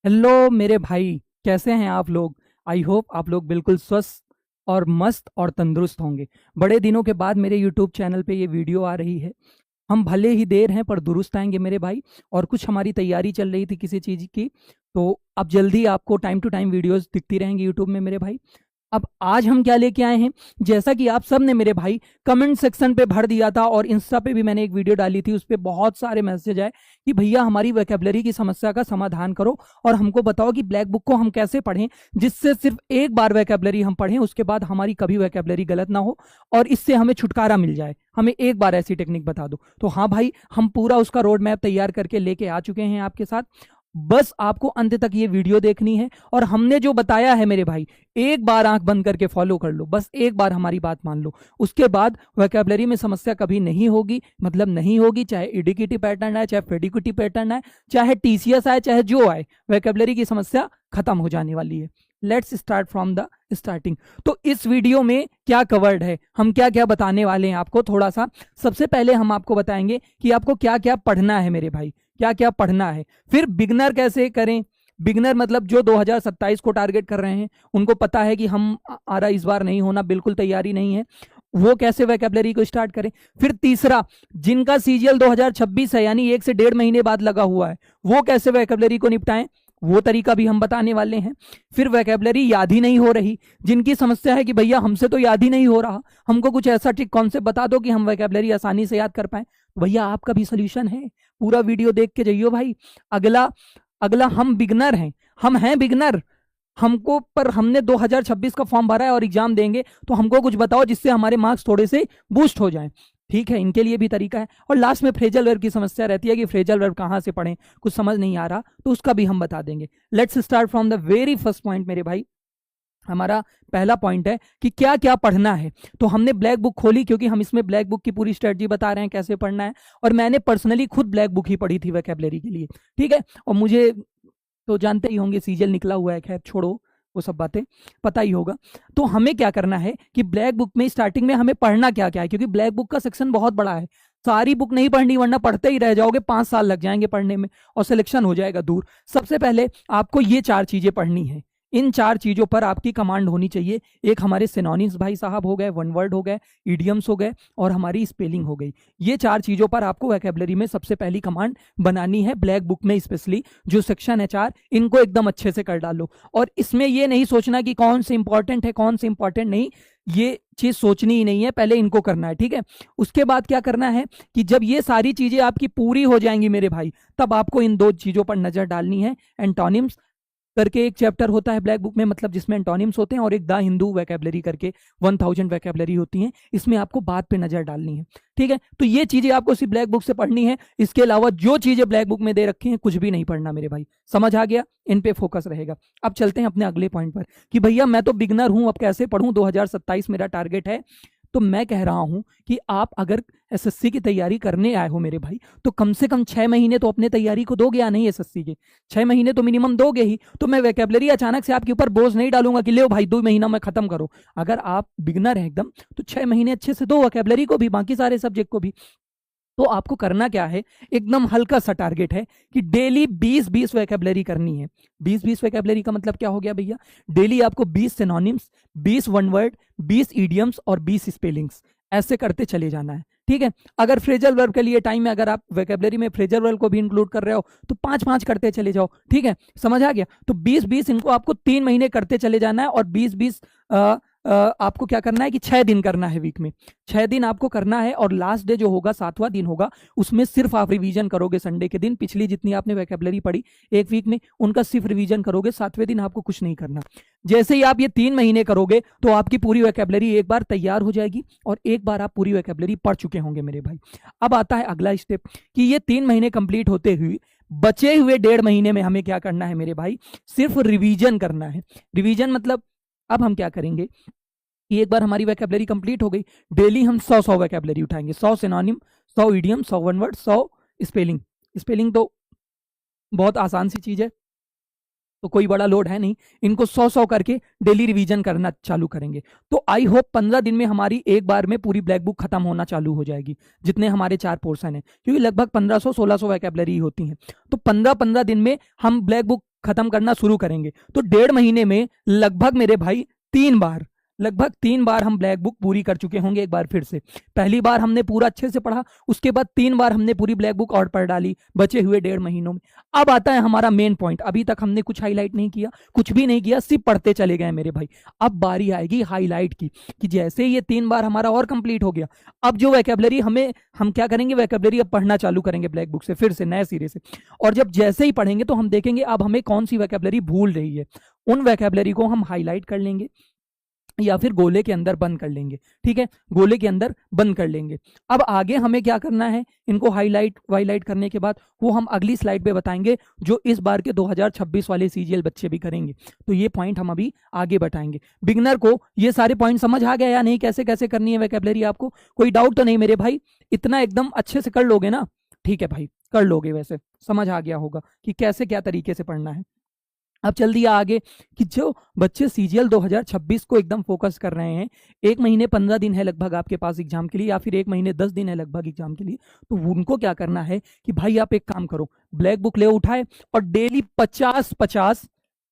Hello मेरे भाई, कैसे हैं आप लोग। आई होप आप लोग बिल्कुल स्वस्थ और मस्त और तंदुरुस्त होंगे। बड़े दिनों के बाद मेरे यूट्यूब चैनल पे ये वीडियो आ रही है। हम भले ही देर हैं पर दुरुस्त आएंगे मेरे भाई। और कुछ हमारी तैयारी चल रही थी किसी चीज़ की, तो अब जल्दी आपको टाइम टू टाइम वीडियोस दिखती रहेंगी यूट्यूब में मेरे भाई। अब आज हम क्या लेके आए हैं, जैसा कि आप सब ने मेरे भाई कमेंट सेक्शन पे भर दिया था और इंस्टा पे भी मैंने एक वीडियो डाली थी, उस पर बहुत सारे मैसेज आए कि भैया हमारी वोकैबुलरी की समस्या का समाधान करो और हमको बताओ कि ब्लैक बुक को हम कैसे पढ़ें जिससे सिर्फ एक बार वोकैबुलरी हम पढ़ें, उसके बाद हमारी कभी वोकैबुलरी गलत ना हो और इससे हमें छुटकारा मिल जाए। हमें एक बार ऐसी टेक्निक बता दो। तो हाँ भाई, हम पूरा उसका रोड मैप तैयार करके लेके आ चुके हैं आपके साथ। बस आपको अंत तक ये वीडियो देखनी है और हमने जो बताया है मेरे भाई, एक बार आंख बंद करके फॉलो कर लो, बस एक बार हमारी बात मान लो। उसके बाद वोकैबुलरी में समस्या कभी नहीं होगी, मतलब नहीं होगी, चाहे इडिकिटी पैटर्न आए, चाहे फेडिकिटी पैटर्न आए, चाहे टीसीएस आए, चाहे जो आए, वोकैबुलरी की समस्या खत्म हो जाने वाली है। Let's start from the starting. तो इस वीडियो में क्या कवर्ड है, हम क्या क्या बताने वाले हैं आपको, थोड़ा सा सबसे पहले हम आपको बताएंगे कि आपको क्या क्या पढ़ना है मेरे भाई, क्या क्या पढ़ना है। फिर बिगनर कैसे करें। बिगनर मतलब जो 2027 को टारगेट कर रहे हैं, उनको पता है कि हम आ रहा इस बार नहीं होना, बिल्कुल तैयारी नहीं है, वो कैसे वोकैबुलरी को स्टार्ट करें। फिर तीसरा, जिनका सीजीएल 2026 है यानी 1 से 1.5 महीने बाद लगा हुआ है, वो कैसे वोकैबुलरी को निपटाएं, वो तरीका भी हम बताने वाले हैं। फिर वोकैबुलरी याद ही नहीं हो रही, जिनकी समस्या है कि भैया हमसे तो याद ही नहीं हो रहा, हमको कुछ ऐसा ट्रिक कॉन्सेप्ट बता दो कि हम वोकैबुलरी आसानी से याद कर पाए, भैया आपका भी सोल्यूशन है। पूरा वीडियो देख के जाइयो भाई। अगला अगला हम बिगनर हैं, हम हैं बिगनर, हमको पर हमने 2026 का फॉर्म भरा है और एग्जाम देंगे, तो हमको कुछ बताओ जिससे हमारे मार्क्स थोड़े से बूस्ट हो जाएं। ठीक है, इनके लिए भी तरीका है। और लास्ट में फ्रेजल वर्ब की समस्या रहती है कि फ्रेजल वर्ब कहाँ से पढ़ें, कुछ समझ नहीं आ रहा, तो उसका भी हम बता देंगे। Let's start from the very first point मेरे भाई। हमारा पहला पॉइंट है कि क्या क्या पढ़ना है। तो हमने ब्लैक बुक खोली क्योंकि हम इसमें ब्लैक बुक की पूरी स्ट्रेटजी बता रहे हैं कैसे पढ़ना है, और मैंने पर्सनली खुद ब्लैक बुक ही पढ़ी थी वोकैबुलरी के लिए। ठीक है, और मुझे तो जानते ही होंगे सीजल निकला हुआ है, खैर छोड़ो वो सब बातें, पता ही होगा। तो हमें क्या करना है कि ब्लैक बुक में स्टार्टिंग में हमें पढ़ना क्या क्या है, क्योंकि ब्लैक बुक का सेक्शन बहुत बड़ा है। सारी बुक नहीं पढ़नी वरना पढ़ते ही रह जाओगे, 5 साल लग जाएंगे पढ़ने में और सिलेक्शन हो जाएगा दूर। सबसे पहले आपको ये 4 चीजें पढ़नी है, इन 4 चीजों पर आपकी कमांड होनी चाहिए। एक हमारे सिनोनिम्स भाई साहब हो गए, वन वर्ड हो गए, इडियम्स हो गए और हमारी स्पेलिंग हो गई। ये 4 चीजों पर आपको वोकैबुलरी में सबसे पहली कमांड बनानी है, ब्लैक बुक में स्पेशली जो सेक्शन है 4, इनको एकदम अच्छे से कर डालो। और इसमें ये नहीं सोचना कि कौन से इंपॉर्टेंट है कौन से इंपॉर्टेंट नहीं, ये चीज सोचनी ही नहीं है, पहले इनको करना है। ठीक है, उसके बाद क्या करना है कि जब ये सारी चीजें आपकी पूरी हो जाएंगी मेरे भाई, तब आपको इन 2 चीजों पर नजर डालनी है। एंटोनिम्स करके एक चैप्टर होता है ब्लैक बुक में, मतलब जिसमें एंटोनिम्स होते हैं, और एक द हिंदू वोकैबुलरी करके 1000 वोकैबुलरी होती हैं, इसमें आपको बात पे नजर डालनी है। ठीक है, तो ये चीजें आपको सिर्फ ब्लैक बुक से पढ़नी है, इसके अलावा जो चीजें ब्लैक बुक में दे रखी हैं कुछ भी नहीं पढ़ना मेरे भाई। समझ आ गया, इन पे फोकस रहेगा। अब चलते हैं अपने अगले पॉइंट पर कि भैया मैं तो बिगनर हूं, अब कैसे पढ़ूं, 2027 मेरा टारगेट है। तो मैं कह रहा हूं कि आप अगर एसएससी की तैयारी करने आए हो मेरे भाई, तो कम से कम 6 महीने तो अपने तैयारी को दोगे या नहीं, एसएससी के 6 महीने तो मिनिमम दोगे ही। तो मैं वोकैबुलरी अचानक से आपके ऊपर बोझ नहीं डालूंगा कि ले भाई 2 महीना में खत्म करो। अगर आप बिगनर हैं एकदम, तो 6 महीने अच्छे से दो, वोकैबुलरी को भी बाकी सारे सब्जेक्ट को भी। तो आपको करना क्या है, एकदम हल्का सा टारगेट है कि डेली 20-20 वोकैबुलरी करनी है। 20-20 वोकैबुलरी का मतलब क्या हो गया भैया, डेली आपको 20 सिनोनिम्स, 20 वन वर्ड, 20 इडियम्स और 20 स्पेलिंग्स ऐसे करते चले जाना है। ठीक है, अगर फ्रेजल वर्ब के लिए टाइम है, अगर आप वोकैबुलरी में फ्रेजल वर्ब को भी इंक्लूड कर रहे हो तो 5-5 करते चले जाओ। ठीक है, समझ आ गया। तो 20-20 इनको आपको 3 महीने करते चले जाना है, और 20-20 आपको क्या करना है कि 6 दिन करना है वीक में, 6 दिन आपको करना है। और लास्ट डे जो होगा, 7वां दिन होगा, उसमें सिर्फ आप रिवीजन करोगे संडे के दिन, पिछली जितनी आपने वोकैबुलरी पढ़ी एक वीक में उनका सिर्फ रिवीजन करोगे, 7वें दिन आपको कुछ नहीं करना। जैसे ही आप ये 3 महीने करोगे तो आपकी पूरी वोकैबुलरी एक बार तैयार हो जाएगी और एक बार आप पूरी वोकैबुलरी पढ़ चुके होंगे मेरे भाई। अब आता है अगला स्टेप कि ये 3 महीने कंप्लीट होते हुए बचे हुए 1.5 महीने में हमें क्या करना है मेरे भाई, सिर्फ रिवीजन करना है। रिवीजन मतलब अब हम क्या करेंगे कि एक बार हमारी वोकैबुलरी कंप्लीट हो गई, डेली हम 100 वोकैबुलरी उठाएंगे, 100 synonym, 100 idiom, 100 one word, 100 spelling. Spelling तो बहुत आसान सी चीज है, तो कोई बड़ा लोड है नहीं, इनको 100 करके डेली रिवीजन करना चालू करेंगे। तो आई होप 15 दिन में हमारी एक बार में पूरी ब्लैक बुक खत्म होना चालू हो जाएगी, जितने हमारे 4 पोर्शन है, क्योंकि लगभग 1500-1600 वोकैबुलरी होती हैं। तो 15-15 दिन में हम ब्लैक बुक खत्म करना शुरू करेंगे तो 1.5 महीने में लगभग मेरे भाई 3 बार, लगभग 3 बार हम ब्लैक बुक पूरी कर चुके होंगे। एक बार फिर से, पहली बार हमने पूरा अच्छे से पढ़ा, उसके बाद 3 बार हमने पूरी ब्लैक बुक और पढ़ डाली बचे हुए 1.5 महीनों में। अब आता है हमारा मेन पॉइंट। अभी तक हमने कुछ हाईलाइट नहीं किया, कुछ भी नहीं किया, सिर्फ पढ़ते चले गए मेरे भाई। अब बारी आएगी हाईलाइट की, कि जैसे ये 3 बार हमारा और कंप्लीट हो गया, अब जो वोकैबुलरी हम क्या करेंगे, वोकैबुलरी अब पढ़ना चालू करेंगे ब्लैक बुक से फिर से नए सिरे से। और जब जैसे ही पढ़ेंगे तो हम देखेंगे अब हमें कौन सी वोकैबुलरी भूल रही है, उन वोकैबुलरी को हम हाईलाइट कर लेंगे या फिर गोले के अंदर बंद कर लेंगे। ठीक है, गोले के अंदर बंद कर लेंगे। अब आगे हमें क्या करना है, इनको हाईलाइट वाईलाइट करने के बाद वो हम अगली स्लाइड पे बताएंगे, जो इस बार के 2026 वाले सीजीएल बच्चे भी करेंगे। तो ये पॉइंट हम अभी आगे बताएंगे। बिगनर को ये सारे पॉइंट समझ आ गया या नहीं, कैसे कैसे करनी है वोकैबुलरी, आपको कोई डाउट तो नहीं मेरे भाई? इतना एकदम अच्छे से कर लोगे ना? ठीक है भाई, कर लोगे, वैसे समझ आ गया होगा कि कैसे क्या तरीके से पढ़ना है। अब चल दिया आगे कि जो बच्चे सीजीएल 2026 को एकदम फोकस कर रहे हैं, 1 महीने 15 दिन है लगभग आपके पास एग्जाम के लिए, या फिर 1 महीने 10 दिन है लगभग एग्जाम के लिए, तो उनको क्या करना है कि भाई आप एक काम करो, ब्लैक बुक ले उठाए और डेली 50-50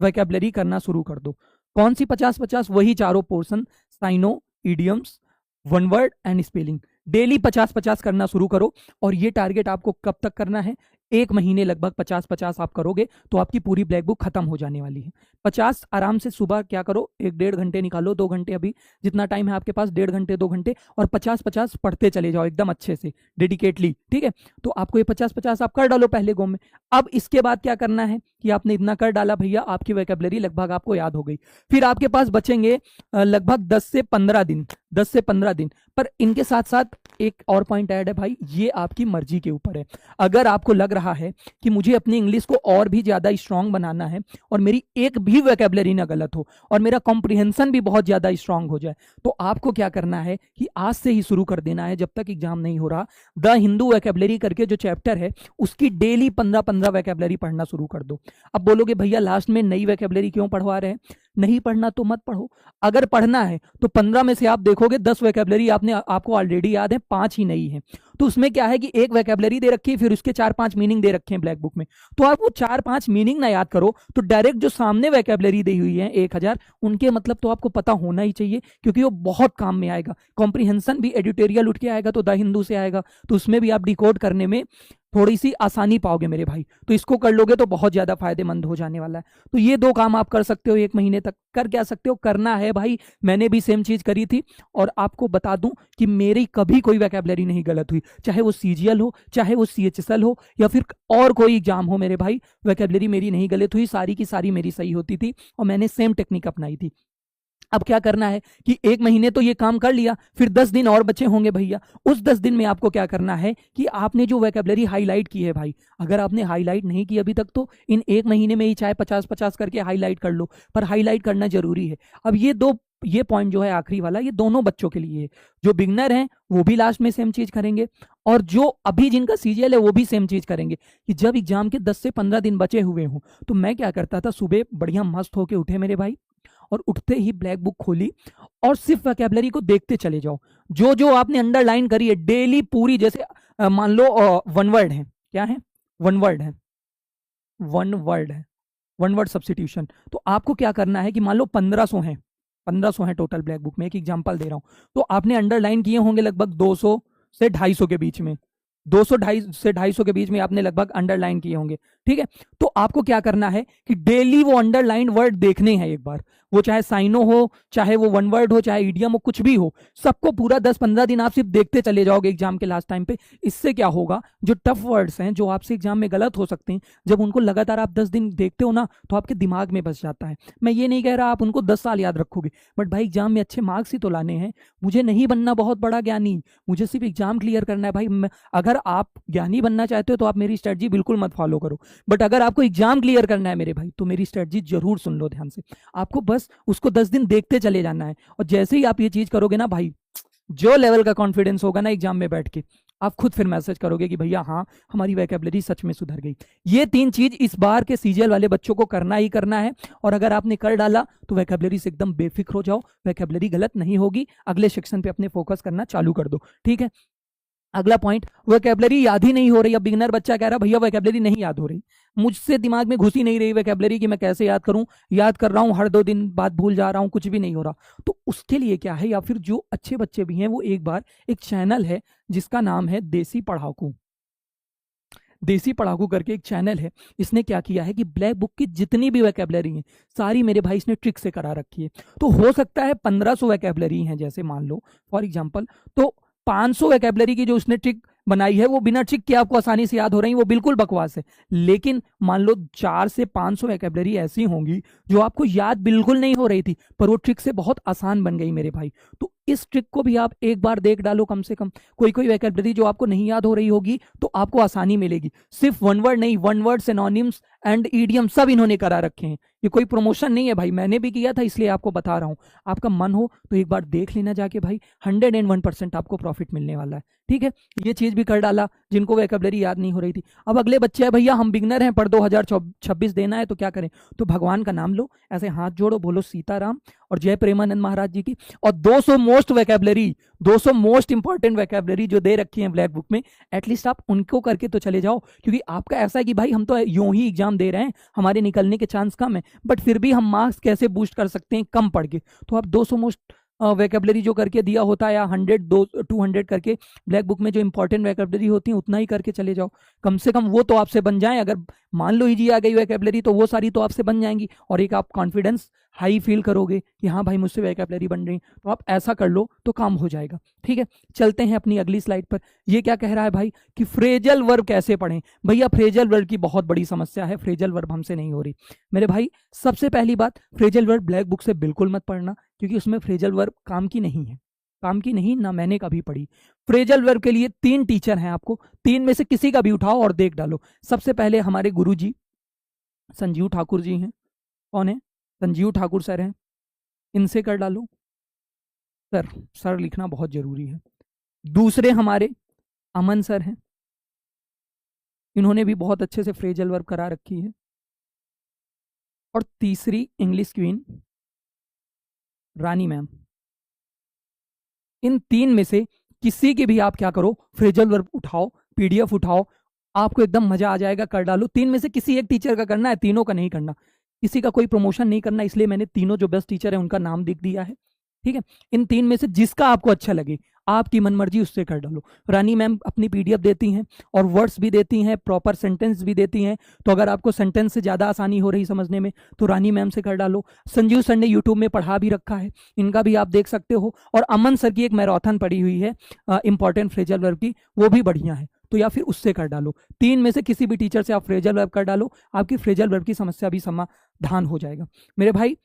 वोकैबुलरी करना शुरू कर दो। कौन सी 50-50? वही चारों portion, synonyms, idioms, one word and spelling. Daily 50-50 करना शुरू करो। और ये टारगेट आपको कब तक करना है? 1 महीने लगभग 50-50 आप करोगे तो आपकी पूरी ब्लैक बुक खत्म हो जाने वाली है। 50 आराम से सुबह क्या करो, 1-1.5 घंटे निकालो, 2 घंटे, अभी जितना टाइम है आपके पास 1.5 घंटे 2 घंटे, और 50-50 पढ़ते चले जाओ एकदम अच्छे से, डेडिकेटली। ठीक है, तो आपको ये 50-50 आप कर डालो पहले गो में। अब इसके बाद क्या करना है कि आपने इतना कर डाला भैया, आपकी वोकैबुलरी लगभग आपको याद हो गई। फिर आपके पास बचेंगे लगभग 10 से 15 दिन, 10 से 15 दिन। पर इनके साथ साथ एक और पॉइंट ऐड है भाई, ये आपकी मर्जी के ऊपर है। अगर आपको लग रहा है कि मुझे अपनी इंग्लिश को और भी ज्यादा स्ट्रांग बनाना है और मेरी एक भी वोकैबुलरी ना गलत हो और मेरा कॉम्प्रिहेंशन भी बहुत ज्यादा स्ट्रांग हो जाए, तो आपको क्या करना है कि आज से ही शुरू कर देना है, जब तक एग्जाम नहीं हो रहा, द हिंदू वोकैबुलरी करके जो चैप्टर है उसकी डेली 15-15 वोकैबुलरी पढ़ना शुरू कर दो। अब बोलोगे भैया लास्ट में नई वोकैबुलरी क्यों पढ़वा रहे हैं? नहीं पढ़ना तो मत पढ़ो। अगर पढ़ना है तो 15 में से आप देखोगे 10 वोकैबुलरी आपको ऑलरेडी याद है, 5 ही नहीं है। तो उसमें क्या है कि एक वोकैबुलरी दे रखी है, फिर उसके 4-5 मीनिंग दे रखे हैं ब्लैक बुक में, तो आप वो 4-5 मीनिंग ना याद करो, तो डायरेक्ट जो सामने वोकैबुलरी दी हुई है 1000, उनके मतलब तो आपको पता होना ही चाहिए, क्योंकि वो बहुत काम में आएगा। कॉम्प्रिहेंशन भी एडिटोरियल उठ के आएगा तो द हिंदू से आएगा, तो उसमें भी आप डिकोड करने में थोड़ी सी आसानी पाओगे मेरे भाई। तो इसको कर लोगे तो बहुत ज्यादा फायदेमंद हो जाने वाला है। तो ये 2 काम आप कर सकते हो 1 महीने तक। कर क्या सकते हो, करना है भाई, मैंने भी सेम चीज करी थी, और आपको बता दूं कि मेरी कभी कोई वोकैबुलरी नहीं गलत हुई, चाहे वो सीजीएल हो, चाहे वो सीएचएसएल हो, या फिर और कोई एग्जाम हो मेरे भाई, वोकैबुलरी मेरी नहीं गलत हुई, सारी की सारी मेरी सही होती थी, और मैंने सेम टेक्निक अपनाई थी। अब क्या करना है कि 1 महीने तो ये काम कर लिया, फिर 10 दिन और बचे होंगे भैया। उस 10 दिन में आपको क्या करना है कि आपने जो वोकैबुलरी हाईलाइट की है भाई, अगर आपने हाईलाइट नहीं की अभी तक, तो इन 1 महीने में ही चाहे 50-50 करके हाईलाइट कर लो, पर हाईलाइट करना जरूरी है। अब ये पॉइंट जो है आखिरी वाला, ये दोनों बच्चों के लिए है। जो बिगनर हैं वो भी लास्ट में सेम चीज करेंगे, और जो अभी जिनका सीजीएल है वो भी सेम चीज करेंगे। कि जब एग्जाम के 10 से 15 दिन बचे हुए हों, तो मैं क्या करता था, सुबह बढ़िया मस्त होके उठे मेरे भाई, और उठते ही ब्लैक बुक खोली और सिर्फ वोकैबुलरी को देखते चले जाओ। जो जो आपने अंडरलाइन करी है डेली पूरी, जैसे मान लो वन वर्ड है, क्या है, वन वर्ड है, वन वर्ड है, वन वर्ड सब्स्टिट्यूशन। तो आपको क्या करना है कि मान लो 1500 है, 1500 है टोटल ब्लैक बुक में, एक एग्जांपल दे रहा हूं, तो आपने अंडरलाइन किए होंगे लगभग 200 से 250 के बीच में, 200 से 250 के बीच में आपने लगभग अंडरलाइन किए होंगे। ठीक है, तो आपको क्या करना है कि डेली वो अंडरलाइन वर्ड देखने हैं एक बार, वो चाहे साइनो हो, चाहे वो वन वर्ड हो, चाहे ईडियम हो, कुछ भी हो, सबको पूरा 10-15 दिन आप सिर्फ देखते चले जाओगे एग्जाम के लास्ट टाइम पे। इससे क्या होगा, जो टफ वर्ड्स हैं, जो आपसे एग्जाम में गलत हो सकते हैं, जब उनको लगातार आप 10 दिन देखते हो ना, तो आपके दिमाग में बस जाता है। मैं ये नहीं कह रहा आप उनको 10 साल याद रखोगे, बट भाई एग्जाम में अच्छे मार्क्स ही तो लाने हैं। मुझे नहीं बनना बहुत बड़ा ज्ञानी, मुझे सिर्फ एग्जाम क्लियर करना है भाई। अगर आप ज्ञानी बनना चाहते हो तो आप मेरी स्ट्रेटजी बिल्कुल मत फॉलो करो, बट अगर आपको एग्जाम क्लियर करना है मेरे भाई, तो मेरी स्ट्रेटजी जरूर सुन लो ध्यान से। आपको बस उसको 10 दिन देखते चले जाना है, और जैसे ही आप ये चीज करोगे ना भाई, जो लेवल का कॉन्फिडेंस होगा ना एग्जाम में बैठ के, आप खुद फिर मैसेज करोगे कि भैया हाँ, हमारी वोकैबुलरी सच में सुधर गई। ये 3 चीज इस बार के सीजीएल वाले बच्चों को करना ही करना है, और अगर आपने कर डाला तो वोकैबुलरी से एकदम बेफिक्र हो जाओ, वोकैबुलरी गलत नहीं होगी, अगले सेक्शन पे अपने फोकस करना चालू कर दो। ठीक है, अगला पॉइंट, वोकैबुलरी याद ही नहीं हो रही। अब बिगिनर बच्चा कह रहा भैया वोकैबुलरी नहीं याद हो रही, मुझसे दिमाग में घुस ही नहीं रही वोकैबुलरी कि मैं कैसे याद करूं, याद कर रहा हूं हर 2 दिन बाद भूल जा रहा हूं, कुछ भी नहीं हो रहा। तो उसके लिए क्या है, या फिर जो अच्छे बच्चे भी हैं वो एक बार, एक चैनल है जिसका नाम है देसी पढ़ाकू, देसी पढ़ाकू करके एक चैनल है। इसने क्या किया है कि ब्लैक बुक की जितनी भी वोकैबुलरी है सारी मेरे भाई इसने ट्रिक से करा रखी है। तो हो सकता है 1500 वोकैबुलरी हैं जैसे मान लो फॉर एग्जांपल, तो 500 वोकैबुलरी की जो उसने ट्रिक बनाई है वो बिना ट्रिक के आपको आसानी से याद हो रही है, वो बिल्कुल बकवास है। लेकिन मान लो 4 से 500 वोकैबुलरी ऐसी होंगी जो आपको याद बिल्कुल नहीं हो रही थी, पर वो ट्रिक से बहुत आसान बन गई मेरे भाई। तो इस ट्रिक को भी आप एक बार देख डालो कम से कम। कोई कोई वोकैबुलरी जो आपको नहीं याद हो रही होगी तो आपको आसानी मिलेगी। सिर्फ वन वर्ड नहीं, one word, synonyms and idiom सब इन्होंने करा रखे हैं। ये कोई प्रमोशन नहीं है भाई, मैंने भी किया था इसलिए आपको बता रहा हूँ। आपका मन हो तो एक बार देख लेना जाके भाई, 101% आपको प्रॉफिट मिलने वाला है। ठीक है, ये चीज भी कर डाला जिनको वोकैबुलरी याद नहीं हो रही थी। अब अगले बच्चे हैं भैया हम बिगनर हैं पर 2026 देना है तो क्या करें, तो भगवान का नाम लो, ऐसे हाथ जोड़ो, बोलो सीताराम और जय प्रेमानंद महाराज जी की, और 200 most vocabulary, 200 most important vocabulary जो दे रखी है ब्लैक बुक में, एटलीस्ट आप उनको करके तो चले जाओ। क्योंकि आपका ऐसा है कि भाई हम तो यूं ही एग्जाम दे रहे हैं, हमारे निकलने के चांस कम है, बट फिर भी हम मार्क्स कैसे बूस्ट कर सकते हैं कम पढ़ के। तो आप 200 मोस्ट वोकैबुलरी जो करके दिया होता है, या 200 करके ब्लैक बुक में जो इंपॉर्टेंट वोकैबुलरी होती है उतना ही करके चले जाओ। कम से कम वो तो आपसे बन जाए। अगर मान लो इजी आ गई वोकैबुलरी तो वो सारी तो आपसे बन जाएंगी, और एक आप कॉन्फिडेंस हाई फील करोगे कि हाँ भाई मुझसे वोकैबुलरी बन रही। तो आप ऐसा कर लो तो काम हो जाएगा। ठीक है, चलते हैं अपनी अगली स्लाइड पर। ये क्या कह रहा है भाई कि फ्रेजल वर्ब कैसे पढ़ें। भैया फ्रेजल वर्ब की बहुत बड़ी समस्या है, फ्रेजल वर्ब हमसे नहीं हो रही मेरे भाई। सबसे पहली बात, फ्रेजल वर्ब ब्लैक बुक से बिल्कुल मत पढ़ना, क्योंकि उसमें फ्रेजल वर्ब काम की नहीं है, काम की नहीं, ना मैंने कभी पढ़ी। फ्रेजल वर्ब के लिए 3 टीचर हैं, आपको 3 में से किसी का भी उठाओ और देख डालो। सबसे पहले हमारे गुरुजी संजीव ठाकुर जी हैं। कौन है? संजीव ठाकुर सर हैं, इनसे कर डालो। सर, सर लिखना बहुत जरूरी है। दूसरे हमारे अमन सर हैं, इन्होंने भी बहुत अच्छे से फ्रेजल वर्ब करा रखी है। और तीसरी इंग्लिश क्वीन रानी मैम। इन 3 में से किसी की भी आप क्या करो, फ्रेजल वर्ब उठाओ, पीडीएफ उठाओ, आपको एकदम मजा आ जाएगा, कर डालो। 3 में से किसी एक टीचर का करना है, तीनों का नहीं करना। किसी का कोई प्रमोशन नहीं करना, इसलिए मैंने तीनों जो बेस्ट टीचर है उनका नाम लिख दिया है। ठीक है, इन 3 में से जिसका आपको अच्छा लगे, आपकी मनमर्जी, उससे कर डालो। रानी मैम अपनी पीडीएफ देती हैं और वर्ड्स भी देती हैं, प्रॉपर सेंटेंस भी देती हैं। तो अगर आपको सेंटेंस से ज़्यादा आसानी हो रही समझने में तो रानी मैम से कर डालो। संजीव सर ने यूट्यूब में पढ़ा भी रखा है, इनका भी आप देख सकते हो। और अमन सर की एक मैराथन पड़ी हुई है इंपॉर्टेंट फ्रेजल वर्ब की, वो भी बढ़िया है, तो या फिर उससे कर डालो। 3 में से किसी भी टीचर से आप फ्रेजल वर्ब कर डालो, आपकी फ्रेजल वर्ब की समस्या भी समाधान हो जाएगा मेरे भाई।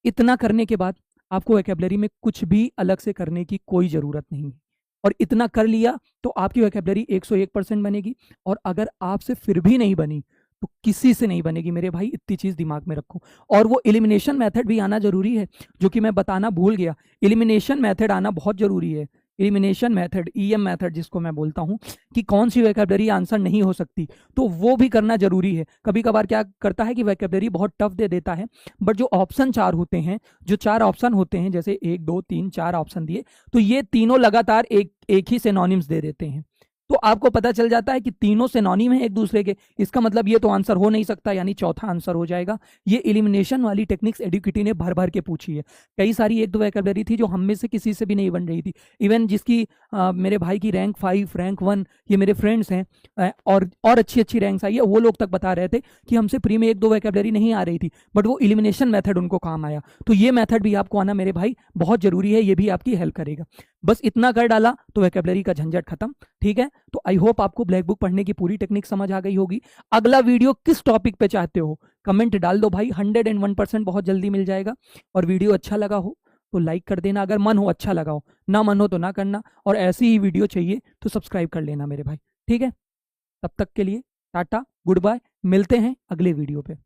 इतना करने के बाद आपको वोकैबुलरी में कुछ भी अलग से करने की कोई ज़रूरत नहीं है, और इतना कर लिया तो आपकी वोकैबुलरी 101% बनेगी। और अगर आपसे फिर भी नहीं बनी तो किसी से नहीं बनेगी मेरे भाई, इतनी चीज़ दिमाग में रखो। और वो एलिमिनेशन मेथड भी आना जरूरी है, जो कि मैं बताना भूल गया। एलिमिनेशन मेथड आना बहुत जरूरी है। एलिमिनेशन मेथड, ईएम मेथड जिसको मैं बोलता हूँ, कि कौन सी वोकैबुलरी आंसर नहीं हो सकती, तो वो भी करना जरूरी है। कभी कभार क्या करता है कि वोकैबुलरी बहुत टफ दे देता है, बट जो ऑप्शन 4 होते हैं, जो 4 ऑप्शन होते हैं, जैसे 1 2 3 4 ऑप्शन दिए, तो ये तीनों लगातार एक ही सिनोनिम्स दे देते हैं। तो आपको पता चल जाता है कि तीनों सिनोनिम है एक दूसरे के, इसका मतलब ये तो आंसर हो नहीं सकता, यानी चौथा आंसर हो जाएगा। ये एलिमिनेशन वाली टेक्निक्स एडुकेटी ने भर भर के पूछी है। कई सारी 1 2 वोकैबुलरी थी जो हम में से किसी से भी नहीं बन रही थी। इवन जिसकी मेरे भाई की रैंक 5 रैंक 1, ये मेरे फ्रेंड्स हैं, और अच्छी अच्छी रैंक्स आई है, वो लोग तक बता रहे थे कि हमसे प्री में 1 2 वोकैबुलरी नहीं आ रही थी, बट वो एलिमिनेशन मेथड उनको काम आया। तो ये मेथड भी आपको आना मेरे भाई बहुत जरूरी है, ये भी आपकी हेल्प करेगा। बस इतना कर डाला तो वोकैबुलरी का झंझट खत्म। ठीक है, तो आई होप आपको ब्लैक बुक पढ़ने की पूरी टेक्निक समझ आ गई होगी। अगला वीडियो किस टॉपिक पे चाहते हो कमेंट डाल दो भाई, 101% बहुत जल्दी मिल जाएगा। और वीडियो अच्छा लगा हो तो लाइक कर देना, अगर मन हो अच्छा लगा हो, ना मन हो तो ना करना। और ऐसी ही वीडियो चाहिए तो सब्सक्राइब कर लेना मेरे भाई। ठीक है, तब तक के लिए टाटा, गुड बाय, मिलते हैं अगले वीडियो पे।